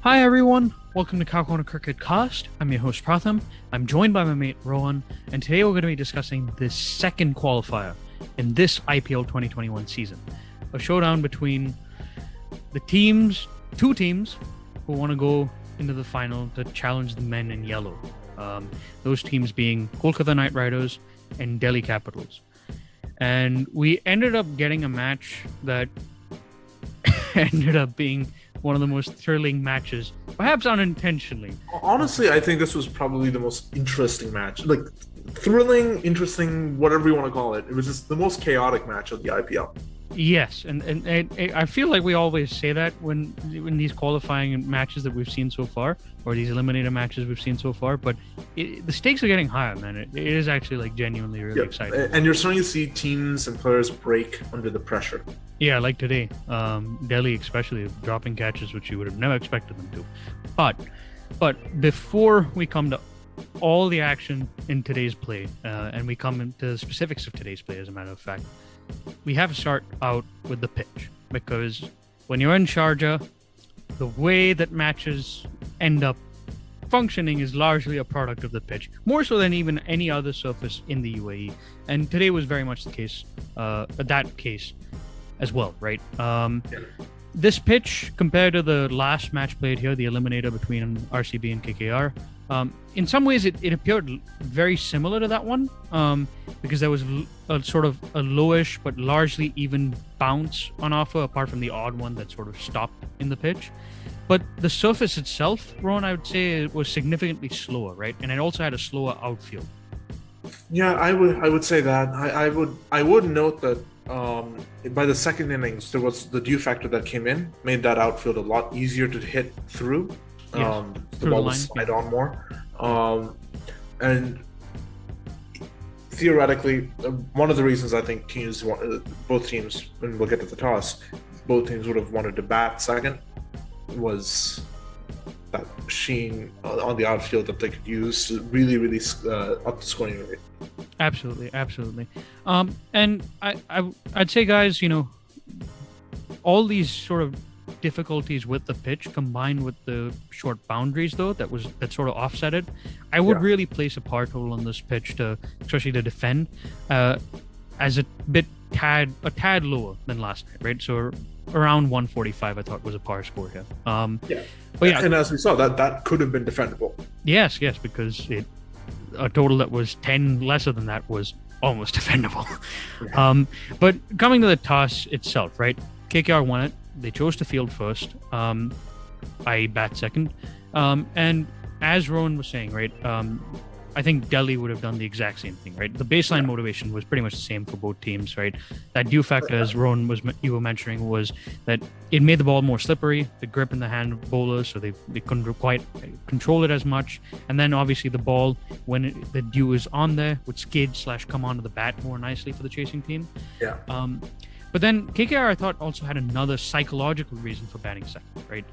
Hi everyone, welcome to Kolkata Cricket Cast. I'm your host Pratham. I'm joined by my mate Rohan, and today we're going to be discussing the second qualifier in this IPL 2021 season. A showdown between the two teams who want to go into the final to challenge the men in yellow. Those teams being Kolkata Knight Riders and Delhi Capitals. And we ended up getting a match that ended up being one of the most thrilling matches, perhaps unintentionally. Honestly, I think this was probably the most interesting match. Like, thrilling, interesting, whatever you want to call it. It was just the most chaotic match of the IPL. Yes, and I feel like we always say that when these qualifying matches that we've seen so far, or these eliminator matches we've seen so far, but the stakes are getting higher, man. It is actually like genuinely really exciting. And you're starting to see teams and players break under the pressure. Yeah, like today, Delhi especially dropping catches which you would have never expected them to. But before we come to all the action in today's play, and we come into the specifics of today's play, as a matter of fact, we have to start out with the pitch, because when you're in Sharjah, the way that matches end up functioning is largely a product of the pitch, more so than even any other surface in the UAE. And today was very much the case, that case as well, right? This pitch, compared to the last match played here, the eliminator between RCB and KKR, in some ways it appeared very similar to that one, because there was a sort of a lowish but largely even bounce on offer, apart from the odd one that sort of stopped in the pitch. But the surface itself, Ron, I would say it was significantly slower, right? And it also had a slower outfield. Yeah, I would say that. I would note that by the second innings, there was the dew factor that came in, made that outfield a lot easier to hit through. Yes, the ball would slide on more. And theoretically, one of the reasons I think both teams, when we'll get to the toss, both teams would have wanted to bat second, was that sheen on the outfield that they could use to really up the scoring rate. Absolutely. And I'd say, guys, all these sort of difficulties with the pitch combined with the short boundaries, though, that sort of offset it, I would really place a par total on this pitch, especially to defend, as a tad lower than last night, right? So around 145, I thought, was a par score here. But yeah, and as we saw, that could have been defendable. Yes, because a total that was 10 lesser than that was almost defendable. But coming to the toss itself, right? KKR won it. They chose to field first. I bat second. And as Rowan was saying, right, I think Delhi would have done the exact same thing, right? The baseline motivation was pretty much the same for both teams, right? That dew factor, as Rowan you were mentioning, was that it made the ball more slippery, the grip in the hand of bowlers, so they couldn't quite control it as much. And then obviously the ball, when the dew is on there, would skid/come onto the bat more nicely for the chasing team. Yeah. But then KKR, I thought, also had another psychological reason for batting second, right?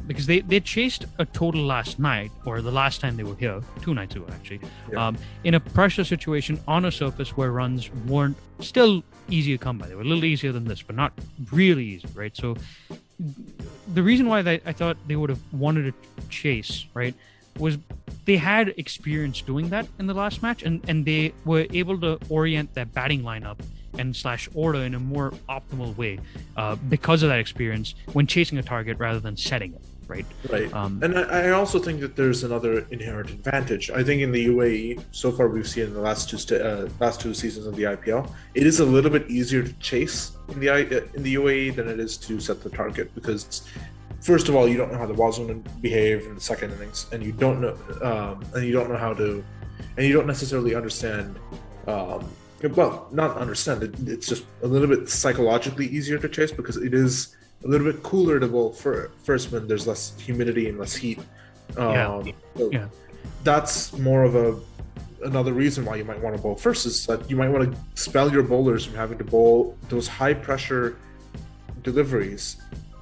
Because they chased a total last night, or the last time they were here, 2 nights ago actually, in a pressure situation on a surface where runs weren't still easy to come by. They were a little easier than this, but not really easy, right? So the reason why I thought they would have wanted to chase, right, was they had experience doing that in the last match, and they were able to orient their batting lineup and /order in a more optimal way because of that experience when chasing a target rather than setting it, right? And I also think that there's another inherent advantage. I think in the UAE, so far we've seen in the last two seasons of the IPL, it is a little bit easier to chase in the UAE than it is to set the target, because first of all, you don't know how the ball's going to behave in the second innings, and you don't necessarily understand. Well, not understand it. It's just a little bit psychologically easier to chase because it is a little bit cooler to bowl first when there's less humidity and less heat. That's more of another reason why you might want to bowl first, is that you might want to spell your bowlers from having to bowl those high pressure deliveries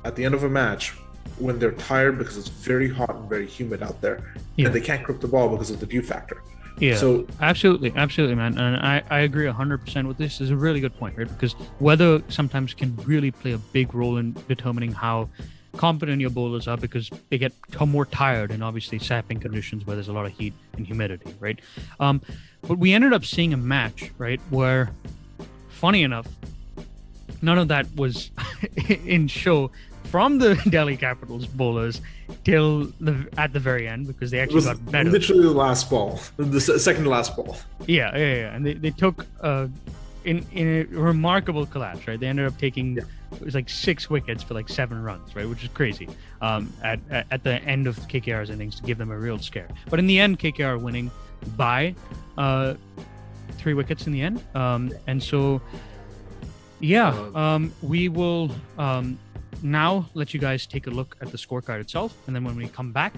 at the end of a match when they're tired because it's very hot and very humid out there, and they can't grip the ball because of the dew factor. Yeah, so absolutely, man. And I agree 100% with this. Is a really good point, right? Because weather sometimes can really play a big role in determining how competent your bowlers are because they get more tired in obviously sapping conditions where there's a lot of heat and humidity, right? But we ended up seeing a match, right, where, funny enough, none of that was in show from the Delhi Capitals bowlers till at the very end, because they actually got better. Literally the last ball, the second to last ball. Yeah. And they took in a remarkable collapse, right? They ended up taking it was like 6 wickets for like 7 runs, right, which is crazy. At the end of KKR's innings to give them a real scare, but in the end, KKR winning by 3 wickets in the end, and so. Yeah, we will now let you guys take a look at the scorecard itself, and then when we come back,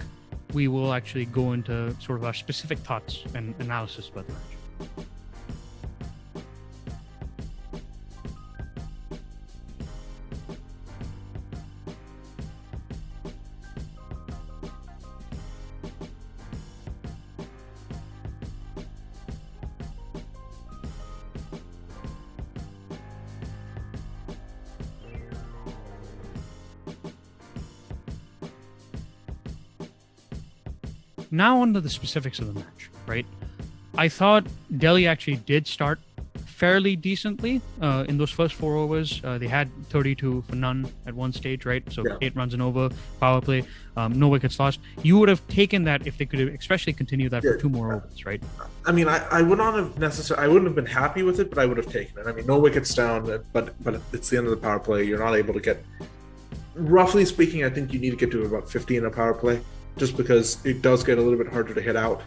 we will actually go into sort of our specific thoughts and analysis about the match. Now on to the specifics of the match, right? I thought Delhi actually did start fairly decently in those first 4 overs. They had 32 for none at one stage, right? So 8 runs and over, power play, no wickets lost. You would have taken that if they could have especially continued that for 2 more overs, right? I mean, I would not have necessarily, I wouldn't have been happy with it, but I would have taken it. I mean, no wickets down, but it's the end of the power play. You're not able to get, roughly speaking, I think you need to get to about 50 in a power play, just because it does get a little bit harder to hit out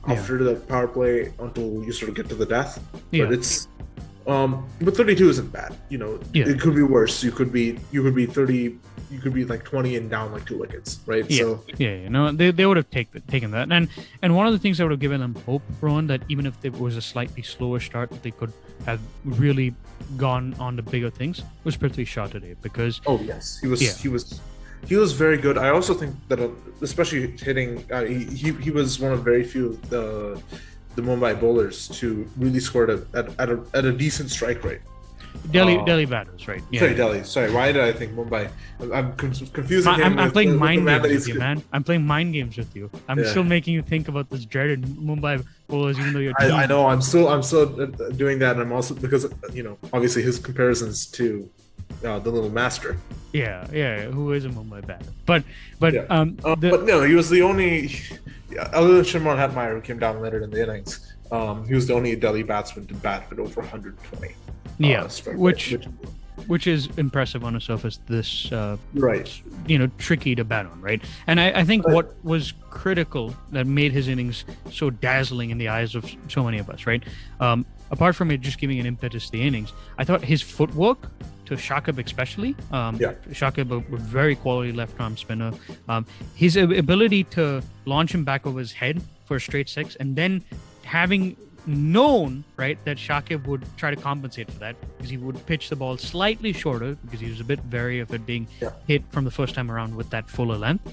after the power play until you sort of get to the death. But it's but 32 isn't bad. You know, it could be worse. You could be 30, you could be like 20 and down like 2 wickets, right? No, they would have taken that. And one of the things that would have given them hope, Rohan, that even if it was a slightly slower start, they could have really gone on to bigger things, was Prithvi Shaw today, because he was very good. I also think that, especially hitting, he was one of very few the Mumbai bowlers to really score at a decent strike rate. Delhi batters, right? Yeah. Sorry, Delhi. Sorry, why did I think Mumbai? I'm confusing him. I'm playing mind games with you, man. I'm playing mind games with you. I'm still making you think about this dreaded Mumbai bowlers, even though you're. I know. I'm still doing that, and I'm also, because obviously his comparisons to the little master. Yeah, who is a Mumbai batter? But no, he was the only, other than Shubman Hetmeyer, who came down later in the innings. He was the only Delhi batsman to bat at over 120. Which is impressive on a surface this tricky to bat on, right? And I think what was critical that made his innings so dazzling in the eyes of so many of us, right? Apart from it just giving an impetus to the innings, I thought his footwork, to Shakib especially. Shakib, a very quality left-arm spinner. His ability to launch him back over his head for a straight 6, and then having known, right, that Shakib would try to compensate for that, because he would pitch the ball slightly shorter, because he was a bit wary of it being hit from the first time around with that fuller length.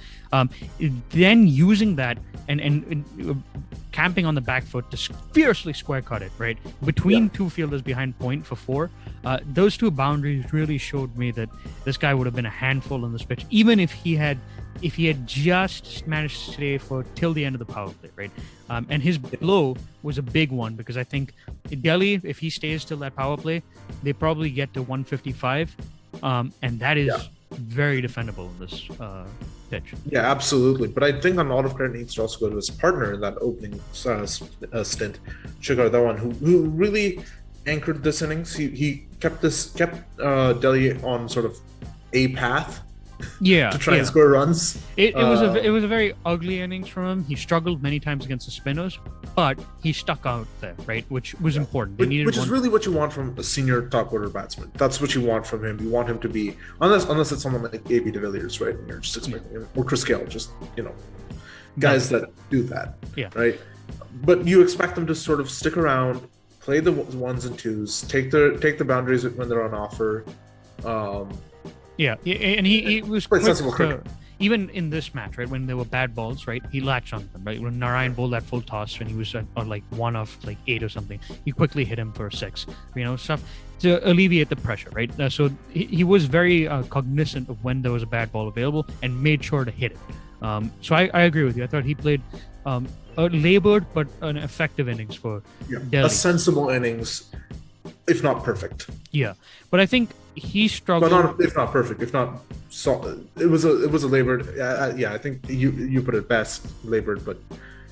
Then using that and camping on the back foot to fiercely square cut it, right, between 2 fielders behind point for 4. Those 2 boundaries really showed me that this guy would have been a handful on this pitch, even if he had just managed to stay for till the end of the power play, right? And his blow was a big one, because I think Delhi, if he stays till that power play, they probably get to 155, and that is very defendable in this pitch. Yeah, absolutely. But I think a lot of credit needs to also go to his partner in that opening stint, Shikhar Dhawan, who really anchored this innings. He kept Delhi on sort of a path to try and score runs. It was a very ugly innings from him. He struggled many times against the spinners, but he stuck out there, right? Which was important. Which is really what you want from a senior top order batsman. That's what you want from him. You want him to be, unless it's someone like AB de Villiers, right? And you're just expecting him, or Chris Gill, just guys that do that, right? But you expect them to sort of stick around, play the 1s and 2s, take the boundaries when they're on offer. And he was quite quick sensible cricket. even in this match, right, when there were bad balls, right, he latched on them, right? When Narayan bowled that full toss when he was on like 1 of like 8 or something, he quickly hit him for a 6, stuff to alleviate the pressure, right? So he was very cognizant of when there was a bad ball available and made sure to hit it. So I agree with you. I thought he played a labored but an effective innings for Delhi. A sensible innings, if not perfect. Yeah, but I think he struggled. If not perfect, if not it was a labored. Yeah, I think you put it best, labored, but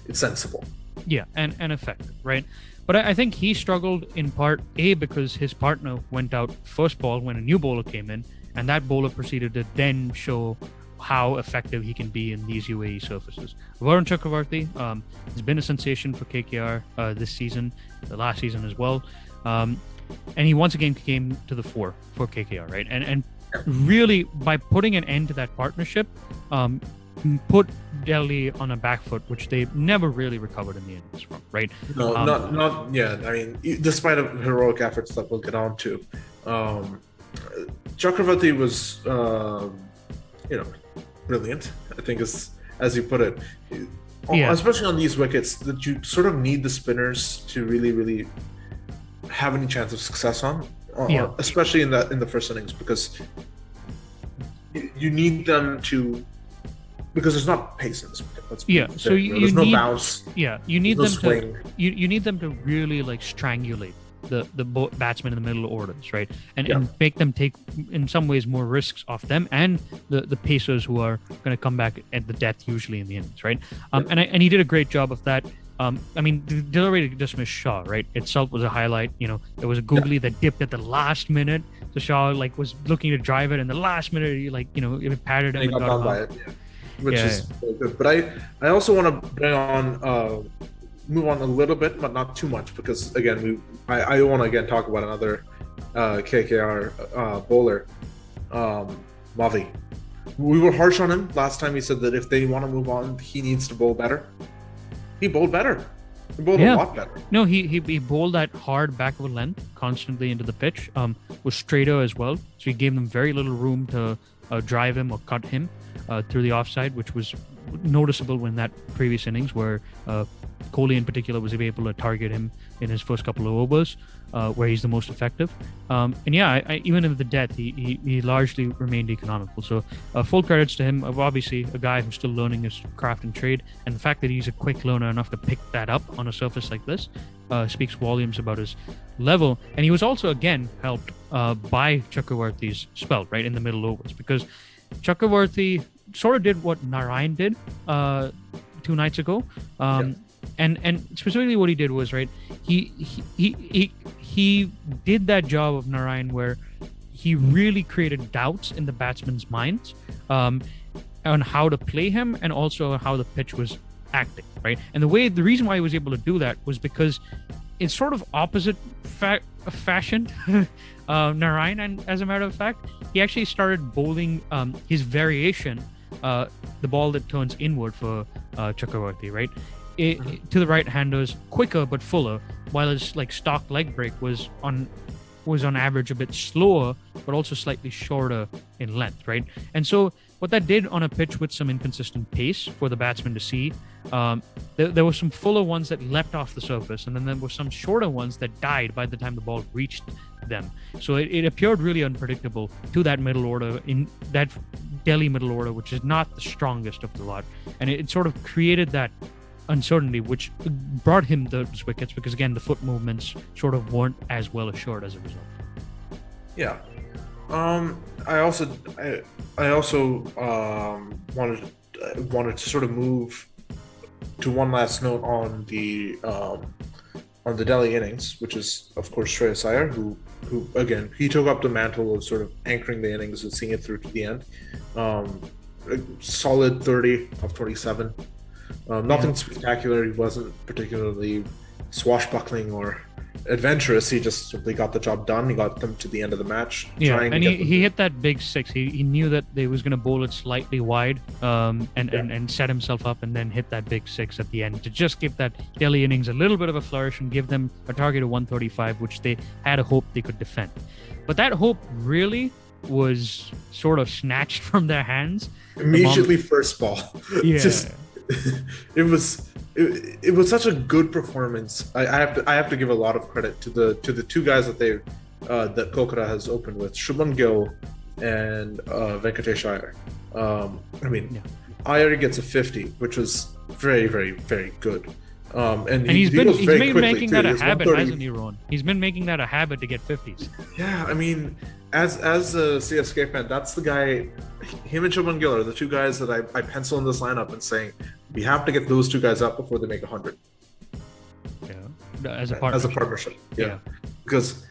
it's sensible. Yeah, and effective, right? But I think he struggled in part A because his partner went out first ball when a new bowler came in, and that bowler proceeded to then show how effective he can be in these UAE surfaces. Varun Chakravarti has been a sensation for KKR this season, the last season as well. And he once again came to the fore for KKR, right? And really, by putting an end to that partnership, put Delhi on a back foot, which they never really recovered in the innings from, right? No, not yet. I mean, despite heroic efforts that we'll get on to, Chakravarti was, brilliant. I think, as you put it, especially on these wickets that you sort of need the spinners to really, really have any chance of success on, especially in the first innings, because you need them to. Because there's not pace in this wicket. So there's no bounce. Yeah, you need them to. You need them to really like strangulate the batsmen in the middle orders, right? And make them take in some ways more risks off them and the pacers who are going to come back at the death usually in the innings, right? And he did a great job of that. I mean, the already dismissed Shah, right? Itself was a highlight. There was a googly that dipped at the last minute. So Shah was looking to drive it, and the last minute it patted him and got done by it. Which is good. But I also want to move on a little bit, but not too much, because again I want to again talk about another KKR bowler, Mavi. We were harsh on him last time. He said that if they want to move on, he needs to bowl better. He bowled better. He bowled a lot better. No, he bowled that hard back of a length constantly into the pitch. Was straighter as well, so he gave them very little room to drive him or cut him through the offside, which was noticeable in that previous innings where Kohli in particular was able to target him in his first couple of overs, where he's the most effective. Even in the death, he largely remained economical. So full credits to him. Obviously, a guy who's still learning his craft and trade, and the fact that he's a quick learner enough to pick that up on a surface like this speaks volumes about his level. And he was also again helped by Chakravarti's spell right in the middle overs, because Chakravarti sort of did what Narayan did 2 nights ago. And specifically what he did was, right, he did that job of Narayan where he really created doubts in the batsmen's minds on how to play him and also how the pitch was acting, right? And the reason why he was able to do that was because it's sort of opposite fashion Narayan, and as a matter of fact, he actually started bowling his variation, the ball that turns inward for Chakravarti, right? To the right-handers, quicker but fuller, while his stock leg break was on average a bit slower, but also slightly shorter in length, right? And so what that did on a pitch with some inconsistent pace for the batsman to see, there were some fuller ones that leapt off the surface, and then there were some shorter ones that died by the time the ball reached them. So it appeared really unpredictable to that middle order, in that Delhi middle order, which is not the strongest of the lot. And it sort of created that uncertainty, which brought him those wickets, because again, the foot movements sort of weren't as well assured as a result. Yeah. I also wanted to sort of move to one last note on the Delhi innings, which is of course Shreyas Iyer, who again, he took up the mantle of sort of anchoring the innings and seeing it through to the end. A solid 30 of 27. Nothing spectacular. He wasn't particularly swashbuckling or adventurous. He just simply got the job done. He got them to the end of the match. Yeah, and he hit that big 6. He knew that they was going to bowl it slightly wide, and set himself up, and then hit that big 6 at the end to just give that Delhi innings a little bit of a flourish and give them a target of 135, which they had a hope they could defend. But that hope really was sort of snatched from their hands. Immediately first ball. Yeah. Just it was such a good performance. I have to give a lot of credit to the two guys that that Kolkata has opened with, Shubman Gill and Venkatesh Iyer. Iyer gets a 50, which was very, very, very good. And he's been making that a habit, 130. hasn't he, Ron? He's been making that a habit to get 50s. Yeah, I mean, as a CSK fan, that's the guy. Him and Shubman Gill are the two guys that I pencil in this lineup and saying we have to get those two guys up before they make 100. Yeah, as a partnership. Yeah, because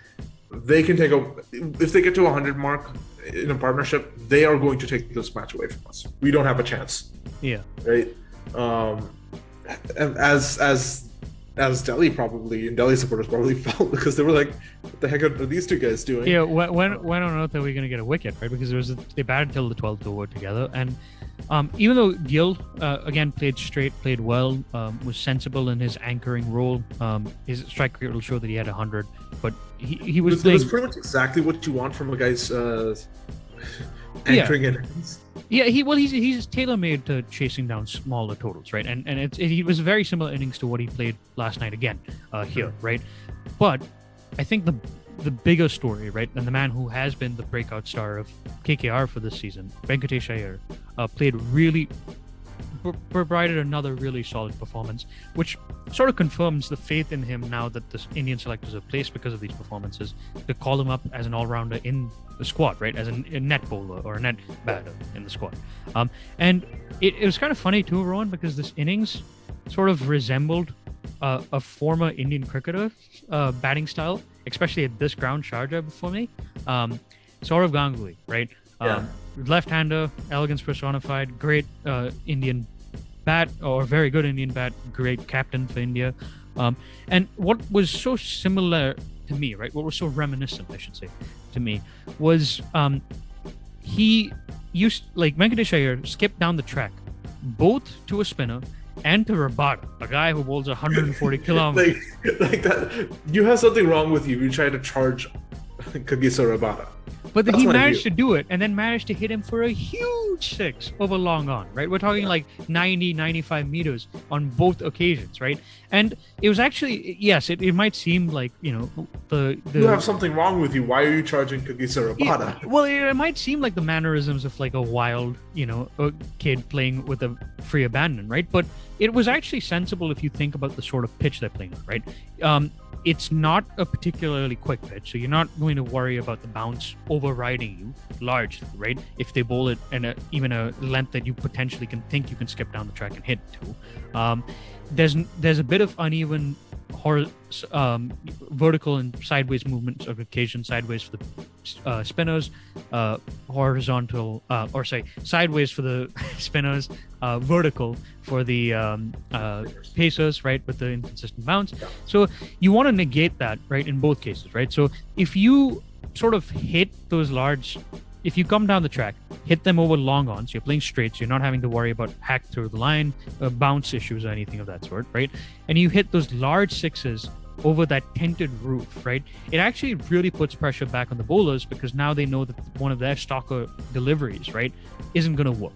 they can if they get to 100 mark in a partnership, they are going to take this match away from us. We don't have a chance. Yeah. Right. And as Delhi supporters probably felt, because they were like, what the heck are these two guys doing? Yeah, when on earth are we going to get a wicket, right? Because they batted till the 12th over together. And even though Gill, again, played straight, played well, was sensible in his anchoring role, his strike rate will show that he had 100. But he was playing... That's pretty much exactly what you want from a guy's anchoring innings. Yeah, he's tailor-made to chasing down smaller totals, right? And he was very similar innings to what he played last night again here, right? But I think the bigger story, right, and the man who has been the breakout star of KKR for this season, Venkatesh Iyer, provided another really solid performance, which sort of confirms the faith in him now that the Indian selectors have placed because of these performances, to call him up as an all-rounder in the squad, right, as a net bowler or a net batter in the squad. And it was kind of funny too, Rohan, because this innings sort of resembled a former Indian cricketer batting style, especially at this ground, Sharjah, before me. Saurav Ganguly, right? Left-hander, elegance personified, great Indian bat, or very good Indian bat, great captain for India. And what was so similar to me, right? What was so reminiscent, I should say, to me, was he used, like Venkatesh Iyer, skipped down the track, both to a spinner and to Rabada, a guy who bowls 140 kilometers. like that. You have something wrong with you. You try to charge Kagisa Rabada. But he managed to do it, and then managed to hit him for a huge six over long on, right? We're talking like 90, 95 meters on both occasions, right? And it was actually, yes, it might seem like, you have something wrong with you. Why are you charging Kagisa Rabada? Well, it might seem like the mannerisms of like a wild, a kid playing with a free abandon, right? But it was actually sensible if you think about the sort of pitch they're playing on, right? It's not a particularly quick pitch, so you're not going to worry about the bounce overriding you largely, right? If they bowl it in even a length that you potentially can think you can skip down the track and hit to. There's a bit of uneven vertical and sideways movements of occasion, sideways for the spinners, sideways for the spinners, vertical for the pacers, right, with the inconsistent bounce. So you want to negate that, right, in both cases, right? So if you sort of hit those if you come down the track, hit them over long on, so you're playing straight, so you're not having to worry about hack through the line, bounce issues or anything of that sort, right? And you hit those large sixes over that tinted roof, right? It actually really puts pressure back on the bowlers, because now they know that one of their stalker deliveries, right, isn't going to work.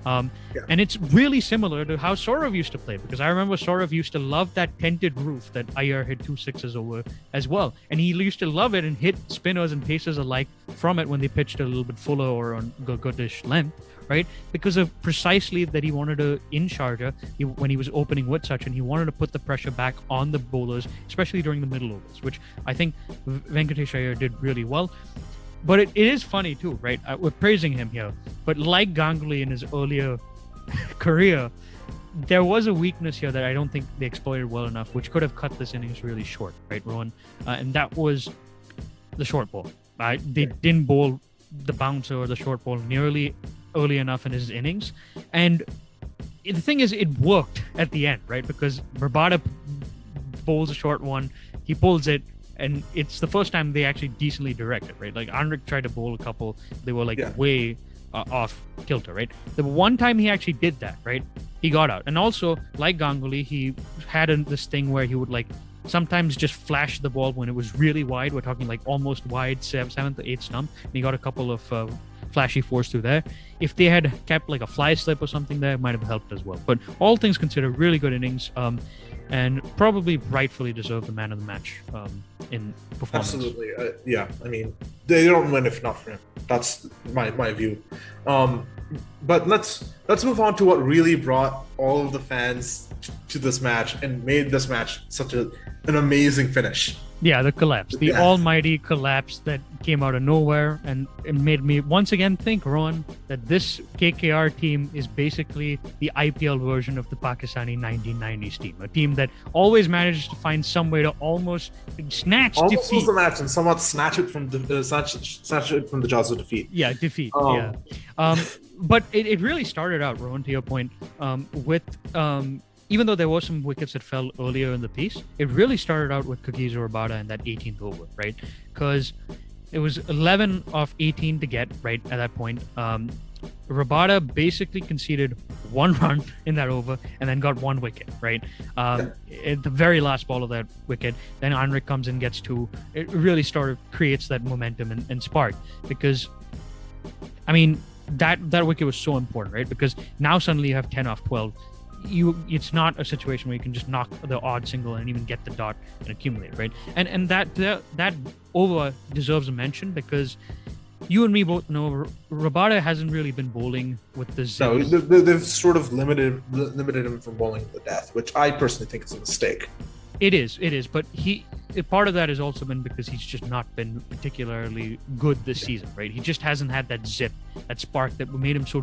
And it's really similar to how Saurav used to play, because I remember Saurav used to love that tinted roof that Iyer hit 2 sixes over as well. And he used to love it and hit spinners and pacers alike from it when they pitched a little bit fuller or on goodish length, right? Because of precisely that he wanted to, in Sharjah, when he was opening with such, and he wanted to put the pressure back on the bowlers, especially during the middle overs, which I think Venkatesh Iyer did really well. But it is funny too, right? We're praising him here. But like Ganguly in his earlier career, there was a weakness here that I don't think they exploited well enough, which could have cut this innings really short, right, Rohan? And that was the short ball. They didn't bowl the bouncer or the short ball nearly early enough in his innings. And the thing is, it worked at the end, right? Because Rabada bowls a short one, he pulls it, and it's the first time they actually decently directed, right? Like Andrik tried to bowl a couple, they were way off kilter, right? The one time he actually did that, right, he got out. And also, like Ganguly, he had this thing where he would sometimes just flash the ball when it was really wide. We're talking like almost wide, 7th or 8th stump. And he got a couple of flashy fours through there. If they had kept like a fly slip or something there, it might have helped as well. But all things considered, really good innings, and probably rightfully deserved the man of the match in performance. Absolutely, yeah. I mean, they don't win if not for him. That's my view. But let's move on to what really brought all of the fans to this match and made this match such an amazing finish. Yeah, the collapse, the almighty collapse that came out of nowhere, and it made me once again think, Rohan, that this KKR team is basically the IPL version of the Pakistani 1990s team, a team that always manages to find some way to almost snatch almost defeat. Lose the match and somewhat snatch it from the jaws of defeat. Yeah, defeat. But it really started out, Rohan, to your point, with even though there were some wickets that fell earlier in the piece, it really started out with Kagiso Rabada in that 18th over, right? Because it was 11 of 18 to get, right, at that point. Rabada basically conceded 1 run in that over and then got 1 wicket, right? At the very last ball of that wicket, then Anrik comes in, gets 2. It really creates that momentum and spark, because, I mean, that wicket was so important, right? Because now suddenly you have 10 off 12. It's not a situation where you can just knock the odd single and even get the dot and accumulate, right? And that over deserves a mention, because you and me both know Rabada hasn't really been bowling with the zip. No, they've sort of limited him from bowling the death, which I personally think is a mistake. It is, but part of that has also been because he's just not been particularly good this season, right? He just hasn't had that zip, that spark that made him so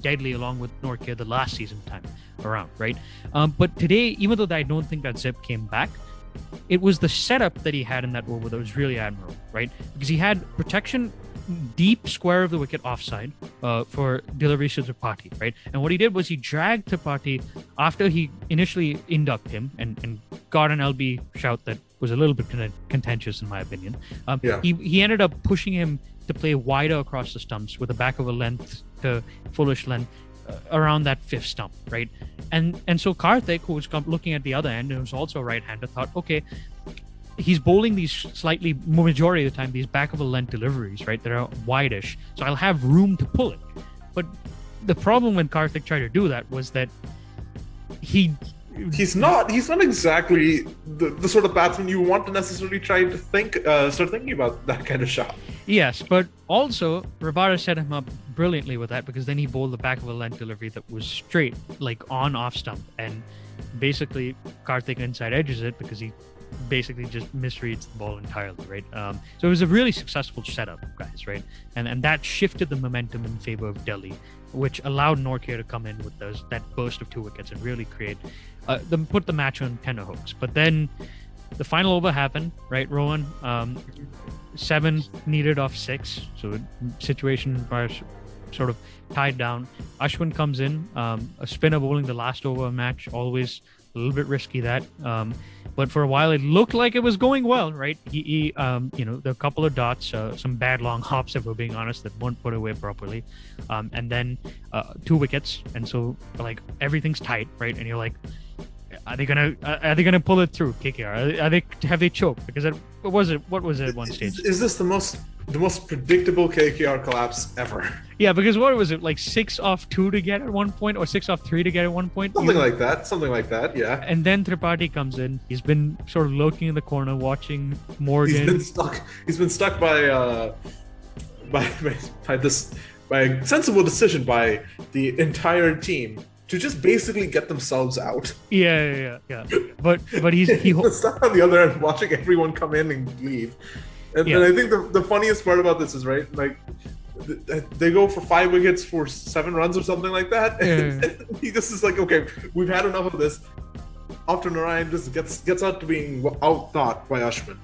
deadly along with Nortje the last season time around, right? But today, even though I don't think that zip came back, it was the setup that he had in that over that was really admirable, right? Because he had protection deep square of the wicket offside for delivery to Tripathi, right? And what he did was he dragged Tripathi after he initially inducked him and got an LB shout that was a little bit contentious in my opinion. He ended up pushing him to play wider across the stumps with a back of a length to fullish length around that 5th stump, right? And so Karthik, who was looking at the other end and was also a right-hander, thought, okay, he's bowling these slightly, majority of the time, these back of a length deliveries, right? That are wide-ish. So I'll have room to pull it. But the problem when Karthik tried to do that was that he's not exactly the sort of batsman you want to necessarily try to start thinking about that kind of shot. Yes, but also Rabada set him up brilliantly with that, because then he bowled the back of a length delivery that was straight, like on off stump, and basically Karthik inside edges it because he basically just misreads the ball entirely, right? So it was a really successful setup, guys, right? And that shifted the momentum in favor of Delhi, which allowed Nortje to come in with that burst of 2 wickets and really put the match on tenterhooks. But then the final over happened, right, Rohan? 7 needed off 6, so situation was sort of tied down. Ashwin comes in, a spinner bowling the last over of match, always a little bit risky that. But for a while, it looked like it was going well, right? There were a couple of dots, some bad long hops, if we're being honest, that weren't put away properly. And then 2 wickets. And so, like, everything's tight, right? And you're like, are they gonna pull it through, KKR? Have they choked? Because what was it at one stage? Is this the most predictable KKR collapse ever? Yeah, because what was it, like 6 off 2 to get at one point, or 6 off 3 to get at one point? Something like that, yeah. And then Tripathi comes in. He's been sort of lurking in the corner, watching Morgan. He's been stuck by a sensible decision by the entire team to just basically get themselves out. Yeah. But he's stuck on the other end, watching everyone come in and leave. And I think the funniest part about this is, right, like, they go for 5 wickets for 7 runs or something like that. And he just is like, okay, we've had enough of this. After Narayan just gets out to being outthought by Ashwin.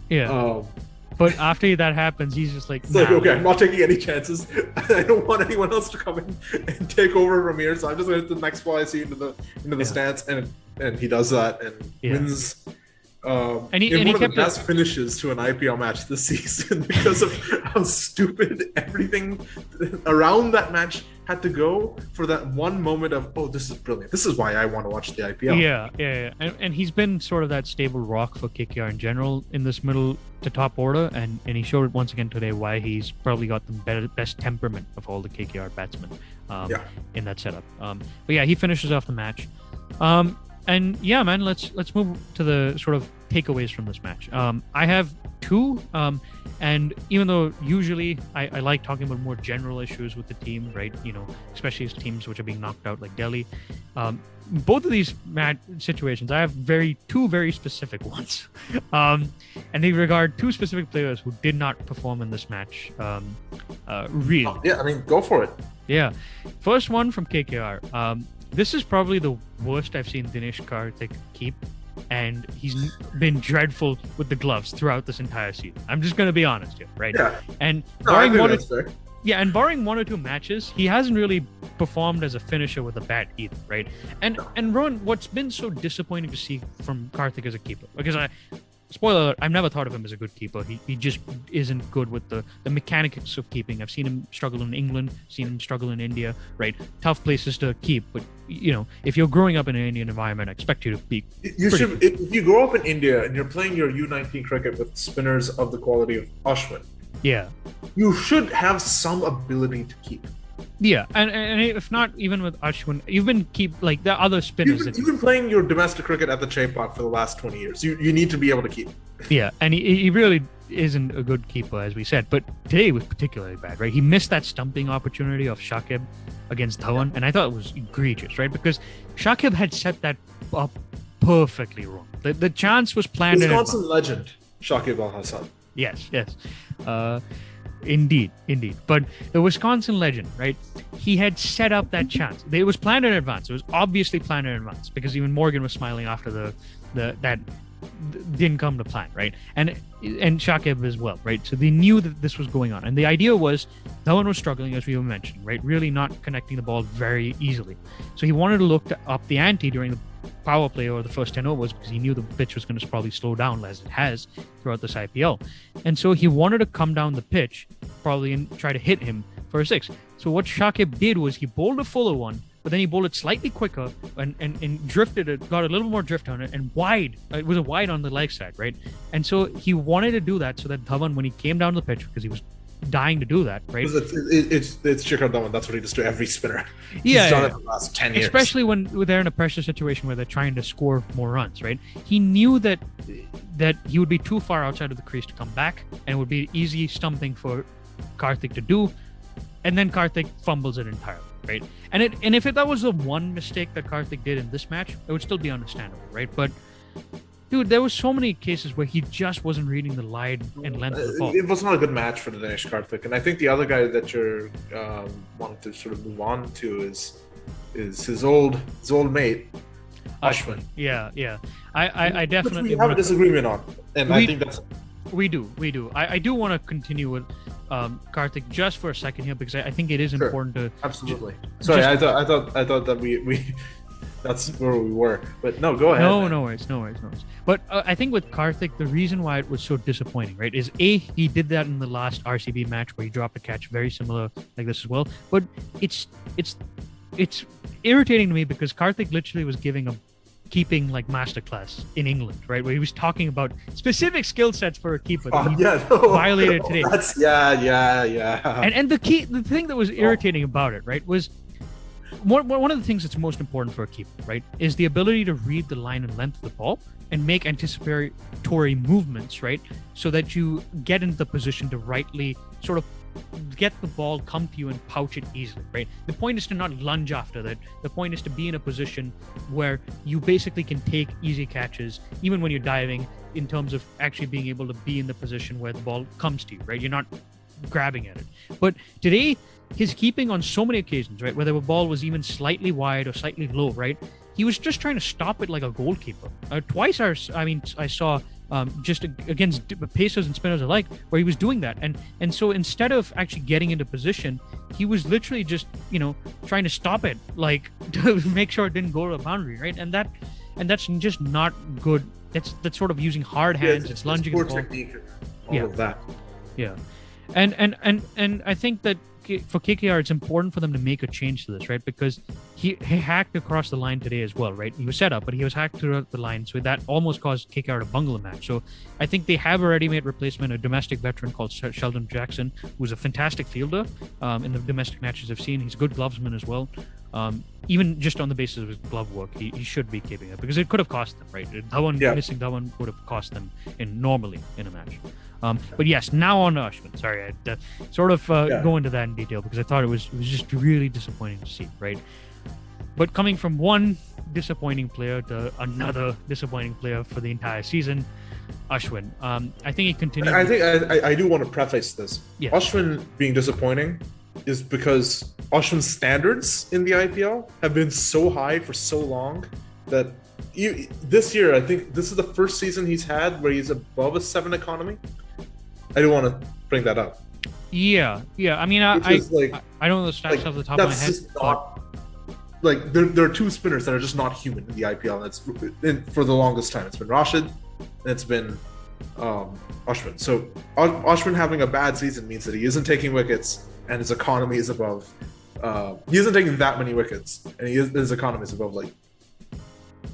Yeah. But after that happens, he's just like, it's like, okay, I'm not taking any chances. I don't want anyone else to come in and take over from here. So I'm just going to hit the next ball I see into the stance, and he does that and wins in one of the kept best finishes to an IPL match this season because of how stupid everything around that match had to go for that one moment of, oh, this is brilliant. This is why I want to watch the IPL. Yeah. And he's been sort of that stable rock for KKR in general in this middle to top order, and he showed it once again today why he's probably got the best temperament of all the KKR batsmen in that setup. But yeah, he finishes off the match. And yeah, man, let's move to the sort of takeaways from this match. I have two, and even though usually I like talking about more general issues with the team, right? You know, especially as teams which are being knocked out like Delhi. Both of these match situations, I have two very specific ones, and they regard two specific players who did not perform in this match. Really? Yeah, I mean, go for it. Yeah, first one from KKR. This is probably the worst I've seen Dinesh Karthik keep, and he's been dreadful with the gloves throughout this entire season. I'm just going to be honest here, right? Yeah. And barring one or two matches, he hasn't really performed as a finisher with a bat either, right? And Rohan, what's been so disappointing to see from Karthik as a keeper, because spoiler alert, I've never thought of him as a good keeper. He just isn't good with the mechanics of keeping. I've seen him struggle in England, seen him struggle in India, right? Tough places to keep, but you know, if you're growing up in an Indian environment, I expect you to be. If you grow up in India and you're playing your U19 cricket with spinners of the quality of Ashwin, you should have some ability to keep. Yeah, and if not even with Ashwin, you've been the other spinners. You've been playing your domestic cricket at the Chapot for the last 20 years. You need to be able to keep. Yeah, and he really isn't a good keeper, as we said. But today was particularly bad, right? He missed that stumping opportunity of Shakib against Dhawan, and I thought it was egregious, right? Because Shakib had set that up perfectly wrong. The chance was planned. Wisconsin legend, Shakib Al-Hasan. Yes. Indeed. But the Wisconsin legend, right? He had set up that chance. It was planned in advance. It was obviously planned in advance because even Morgan was smiling after that didn't come to plan, right? And Shakib as well, right? So they knew that this was going on. And the idea was Dhawan was struggling, as we mentioned, right? Really not connecting the ball very easily. So he wanted to look to up the ante during the power play or the first 10 overs because he knew the pitch was going to probably slow down as it has throughout this IPL. And so he wanted to come down the pitch probably and try to hit him for a six. So what Shakib did was he bowled a fuller one, but then he bowled it slightly quicker and drifted it, got a little more drift on it and wide. It was a wide on the leg side, right? And so he wanted to do that so that Dhawan, when he came down the pitch, because he was dying to do that, right? It's Shikhar Dhawan. That's what he does to every spinner. He's done it for the last 10 years. Especially when they're in a pressure situation where they're trying to score more runs, right? He knew that he would be too far outside of the crease to come back, and it would be easy stumping for Karthik to do, and then Karthik fumbles it entirely, right? And if that was the one mistake that Karthik did in this match, it would still be understandable, right? But dude, there were so many cases where he just wasn't reading the line and length of the ball. It was not a good match for Dinesh Karthik, and I think the other guy that you're wanting to sort of move on to is his old mate, Ashwin. Yeah. I definitely we have a disagreement on, and I think that's. We do. I do want to continue with Karthik just for a second here because I think it is important to. Absolutely. Sorry, I thought that we that's where we were, but no, go ahead. No worries. But I think with Karthik, the reason why it was so disappointing, right, is he did that in the last RCB match where he dropped a catch very similar like this as well. But it's irritating to me because Karthik literally was giving a keeping like masterclass in England, right, where he was talking about specific skill sets for a keeper that he violated today. And the thing that was irritating about it, right, was one of the things that's most important for a keeper, right, is the ability to read the line and length of the ball and make anticipatory movements, right, so that you get into the position to rightly sort of get the ball, come to you and pouch it easily, right? The point is to not lunge after that. The point is to be in a position where you basically can take easy catches, even when you're diving, in terms of actually being able to be in the position where the ball comes to you, right? You're not grabbing at it. But today, his keeping on so many occasions, right, where the ball was even slightly wide or slightly low, right, he was just trying to stop it like a goalkeeper. Twice I saw just against pacers and spinners alike, where he was doing that, and so instead of actually getting into position, he was literally just trying to stop it, like to make sure it didn't go to the boundary, right? And that's just not good That's sort of using hard hands. It's lunging poor the ball. technique, all of that. Yeah, and I think that for KKR, it's important for them to make a change to this, right? Because he hacked across the line today as well, right? He was set up, but he was hacked throughout the line, so that almost caused KKR to bungle a match. So I think they have a ready-made replacement, a domestic veteran called Sheldon Jackson, who's a fantastic fielder in the domestic matches I've seen. He's a good glovesman as well. Even just on the basis of his glove work, he should be keeping it because it could have cost them, right? Missing Dhawan would have cost them normally in a match. But yes, now on to Ashwin. Sorry, I sort of go into that in detail because I thought it was just really disappointing to see, right? But coming from one disappointing player to another disappointing player for the entire season, Ashwin. I think he continued. I do want to preface this. Yes. Ashwin being disappointing is because Ashwin's standards in the IPL have been so high for so long that this year, I think this is the first season he's had where he's above a 7 economy. I do want to bring that up. Yeah. I mean, I don't know the stats off the top of my head. Like there are two spinners that are just not human in the IPL. And for the longest time, it's been Rashid and it's been Ashwin. So Ashwin having a bad season means that he isn't taking wickets and his economy is above. He isn't taking that many wickets, and his economy is above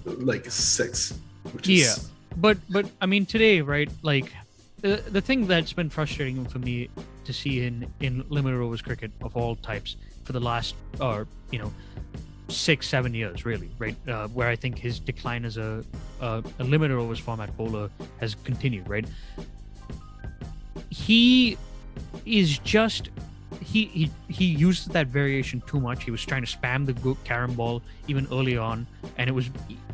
like 6. Which is... but I mean today, right? Like the thing that's been frustrating for me to see in limited overs cricket of all types for the last 6-7 years, really, right? Where I think his decline as a limited overs format bowler has continued, right? He is just he used that variation too much. He was trying to spam the carom ball even early on, and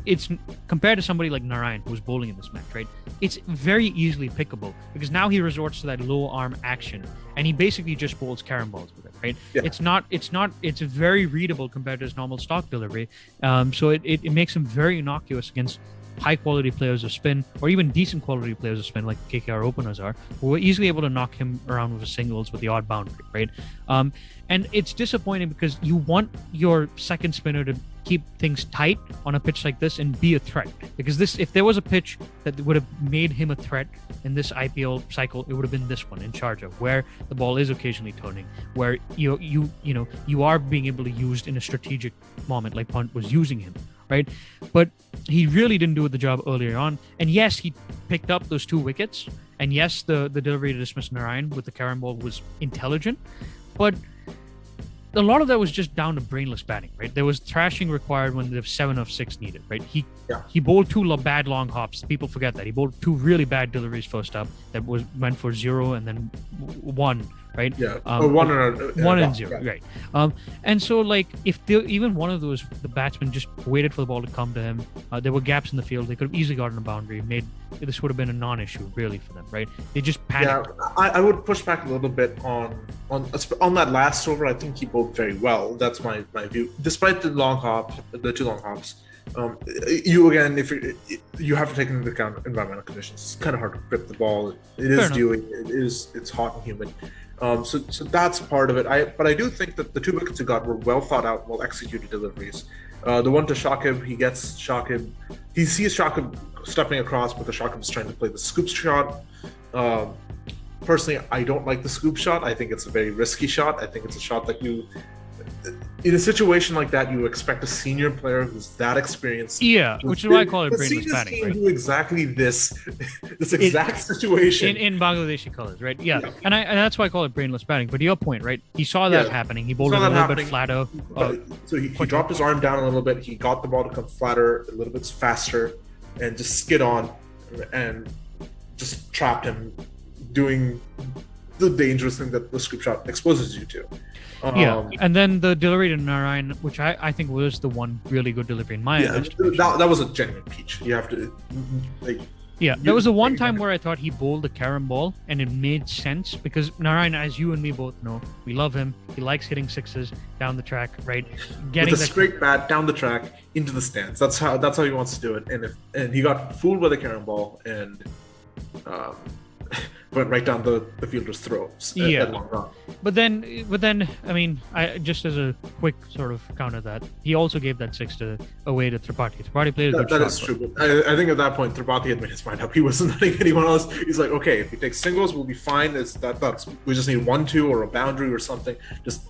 it's compared to somebody like Narayan who was bowling in this match, right? It's very easily pickable because now he resorts to that low arm action and he basically just bowls carom balls with it, right? Yeah. It's very readable compared to his normal stock delivery. So it makes him very innocuous against high quality players of spin or even decent quality players of spin like KKR openers are, who are easily able to knock him around with the singles with the odd boundary, right? And it's disappointing because you want your second spinner to keep things tight on a pitch like this and be a threat. Because if there was a pitch that would have made him a threat in this IPL cycle, it would have been this one in Sharjah, where the ball is occasionally turning, where you are being able to use in a strategic moment like Punt was using him, right? But he really didn't do the job earlier on. And yes, he picked up those 2 wickets. And yes, the delivery to dismiss Narayan with the carom ball was intelligent. But a lot of that was just down to brainless batting, right? There was thrashing required when there was 7 of 6 needed, right? He bowled 2 bad long hops. People forget that. He bowled 2 really bad deliveries first up that went for 0 and then 1, right? Yeah, 1 and 0, right? And so like if even one of those, the batsmen just waited for the ball to come to him, there were gaps in the field. They could have easily gotten a boundary. This would have been a non-issue really for them, right? They just panicked. Yeah, I would push back a little bit on that last over. I think he bowled very well. That's my view. Despite the 2 long hops, you have to take into account environmental conditions. It's kind of hard to grip the ball. It is dewy. It's hot and humid. So that's part of it. But I do think that the 2 wickets he got were well thought out, well executed deliveries. The one to Shakib, he gets Shakib. He sees Shakib stepping across, but the Shakib is trying to play the scoop shot. Personally, I don't like the scoop shot. I think it's a very risky shot. I think it's a shot that in a situation like that, you expect a senior player who's that experienced. Yeah, which is why I call it brainless batting. Right? Do exactly this exact situation in Bangladeshi colors, right? Yeah, and that's why I call it brainless batting. But to your point, right? He saw that happening. He bowled it a little bit flatter. So he dropped his arm down a little bit. He got the ball to come flatter, a little bit faster, and just skid on, and just trapped him, doing the dangerous thing that the scoop shot exposes you to. And then the delivery to Narayan, which I think was the one really good delivery in my estimation. That was a genuine peach. You have to there was a one time where I thought he bowled the carom ball and it made sense because Narayan, as you and me both know, we love him. He likes hitting sixes down the track, right? Getting with a straight bat down the track into the stands. That's how he wants to do it. And he got fooled by the carom ball and went right down the fielder's throat. But then, I mean, I just as a quick sort of counter that, he also gave that six away to Tripathi. Tripathi played a good shot. That is true. But I think at that point, Tripathi had made his mind up. He wasn't letting anyone else. He's like, okay, if we take singles, we'll be fine. We just need 1-2 or a boundary or something. Just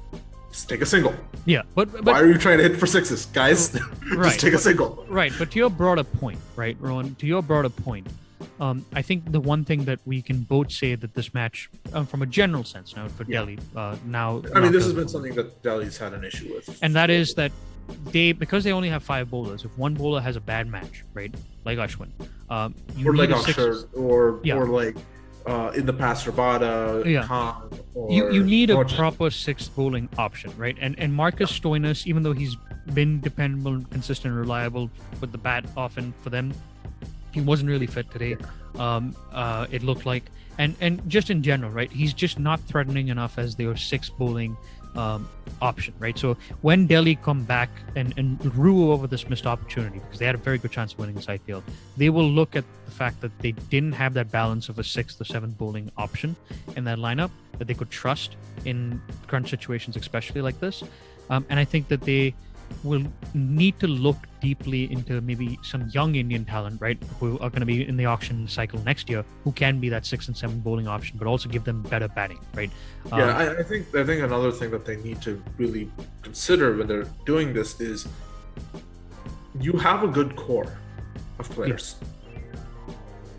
take a single. Yeah, but why are you trying to hit for sixes, guys? Just take a single. Right, but to your broader point, right, Rohan? To your broader point. I think the one thing that we can both say that this match, from a general sense now for Delhi, now... I mean, this has been something that Delhi's had an issue with. And that is that because they only have 5 bowlers, if one bowler has a bad match, right, like Ashwin, or like Akshar, or like in the past Rabada, Khan, or you need a proper sixth bowling option, right? And Marcus Stoinis, even though he's been dependable, consistent, reliable with the bat often for them, he wasn't really fit today. It looked like, and just in general, right? He's just not threatening enough as their sixth bowling option, right? So when Delhi come back and rue over this missed opportunity, because they had a very good chance of winning this IPL, they will look at the fact that they didn't have that balance of a sixth or seventh bowling option in that lineup that they could trust in current situations, especially like this. And I think that they will need to look deeply into maybe some young Indian talent, right, who are going to be in the auction cycle next year, who can be that 6 and 7 bowling option, but also give them better batting, right? I think another thing that they need to really consider when they're doing this is you have a good core of players.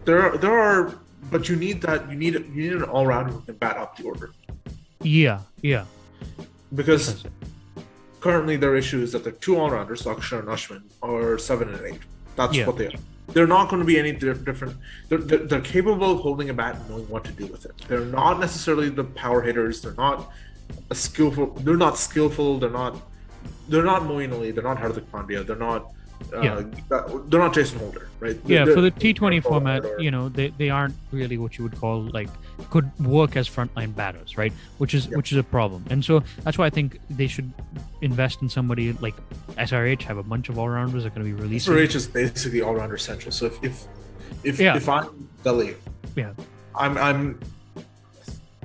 Yeah. There are, but you need an all-rounder who can bat up the order. Yeah. Because currently, their issue is that the 2 all-rounders, Akshar and Ashwin, are 7 and 8. That's what they are. They're not going to be any different. They're capable of holding a bat and knowing what to do with it. They're not necessarily the power hitters. They're not skillful. They're not Moeen Ali. They're not Hardik Pandya. They're not. They're not Jason Holder, right? For the T20 format, they aren't really what you would call like could work as frontline batters, right? Which is a problem, and so that's why I think they should invest in somebody like SRH. Have a bunch of all rounders that are going to be released. SRH is basically all rounder central. So if I'm Delhi, I'm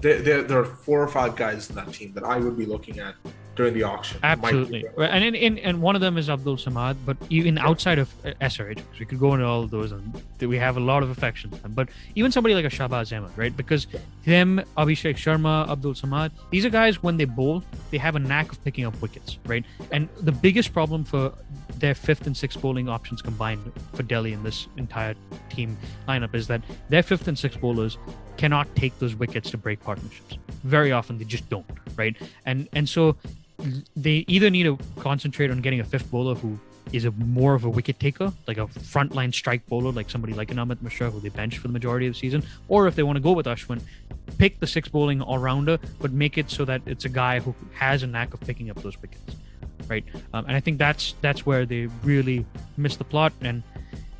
there are 4 or 5 guys in that team that I would be looking at during the auction. Absolutely. And one of them is Abdul Samad, but even outside of SRH, because we could go into all of those and we have a lot of affection for them, but even somebody like a Shahbaz Ahmed, right? Because them, Abhishek Sharma, Abdul Samad, these are guys, when they bowl, they have a knack of picking up wickets, right? And the biggest problem for their 5th and 6th bowling options combined for Delhi in this entire team lineup is that their 5th and 6th bowlers cannot take those wickets to break partnerships. Very often they just don't, right? And so they either need to concentrate on getting a 5th bowler who is more of a wicket taker, like a frontline strike bowler, like somebody like an Amit Mishra who they bench for the majority of the season, or if they want to go with Ashwin, pick the 6th bowling all-rounder, but make it so that it's a guy who has a knack of picking up those wickets, right? And I think that's where they really missed the plot, and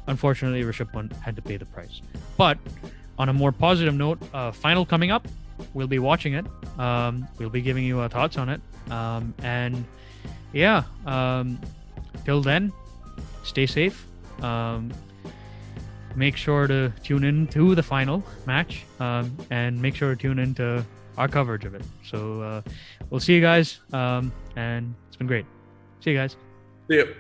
unfortunately Rishabh Pant had to pay the price. But on a more positive note, final coming up, we'll be watching it. We'll be giving you our thoughts on it. Till then, stay safe. Make sure to tune in to the final match, and make sure to tune into our coverage of it. So we'll see you guys, and it's been great. See you guys. See you.